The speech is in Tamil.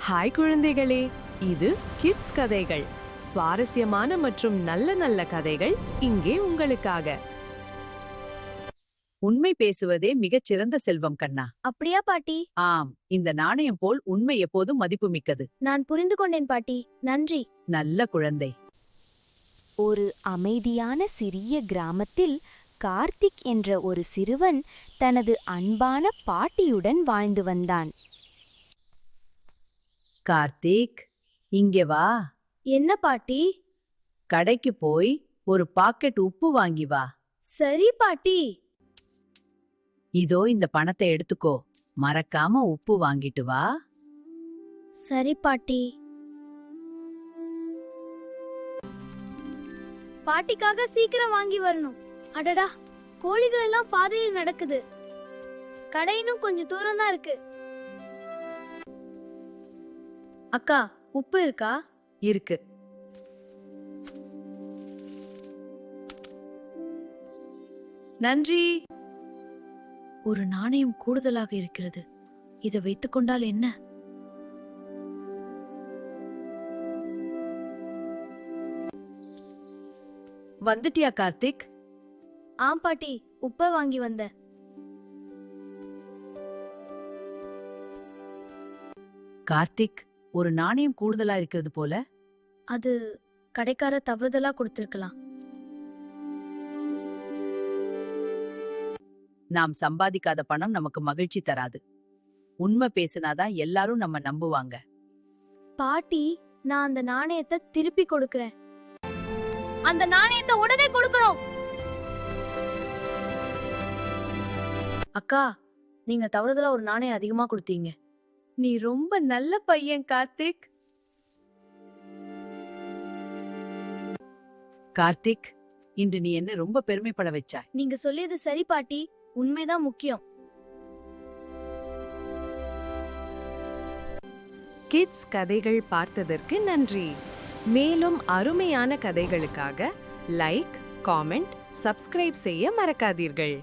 ஹாய் குழந்தைகளே, இது கிட்ஸ் கதைகள். சுவாரஸ்யமான மற்றும் நல்ல நல்ல கதைகள் இங்கே உங்களுக்காக. உண்மை பேசுவதே மிகச் சிறந்த செல்வம் கண்ணா. அப்படியா பாட்டி? ஆம், இந்த நாணயம் போல் உண்மை எப்போதும் மதிப்புமிக்கது. நான் புரிந்து கொண்டேன் பாட்டி, நன்றி. நல்ல குழந்தை. ஒரு அமைதியான சிறிய கிராமத்தில் கார்த்திக் என்ற ஒரு சிறுவன் தனது அன்பான பாட்டியுடன் வாழ்ந்து வந்தான். கார்த்திக், இங்கே வா. என்ன பாட்டி? கடைக்கு போய் ஒரு பாக்கெட் உப்பு வாங்கி வா. சரி பாட்டி. இதோ இந்த பணத்தை எடுத்துக்கோ. மறக்காம உப்பு வாங்கிட்டு வா. சரி பாட்டி. பாட்டிக்காக சீக்கிரம் வாங்கி வரணும். அடடா, கோழிகள் எல்லாம் பாதையில் நடக்குது. கடை இன்னும் கொஞ்சம் தூரம் தான் இருக்கு. அக்கா, உப்பு இருக்கா? இருக்கு. நன்றி. ஒரு நாணயம் கூடுதலாக இருக்கிறது. இதை வைத்துக் கொண்டால் என்ன? வந்துட்டியா கார்த்திக்? ஆம் பாட்டி, உப்பை வாங்கி வந்த. கார்த்திக், ஒரு நாணயம் கூடுதலா இருக்கிறது போல. அது கடைக்கார தவறுதலா கொடுத்திருக்கலாம். நாம் சம்பாதிக்காத பணம் நமக்கு மகிழ்ச்சி தராது. உண்மை பேசினாதான் எல்லாரும் நம்ம நம்புவாங்க. பாட்டி, நான் அந்த நாணயத்தை திருப்பி கொடுக்கிறேன். அந்த நாணயத்தை உடனே கொடுக்கணும். அக்கா, நீங்க தவறுதலா ஒரு நாணயம் அதிகமா கொடுத்தீங்க. நீ ரொம்ப நல்ல பையன் கார்த்திக். கார்த்திக், இன்று நீ என்ன ரொம்ப பெருமைப்பட வச்சாய். நீங்க சொல்லியது சரி பாட்டி, உண்மைதான் முக்கியம். கிட்ஸ் கதைகள் பார்த்ததற்கு நன்றி. மேலும் அருமையான கதைகளுக்காக லைக், காமெண்ட், சப்ஸ்கிரைப் செய்ய மறக்காதீர்கள்.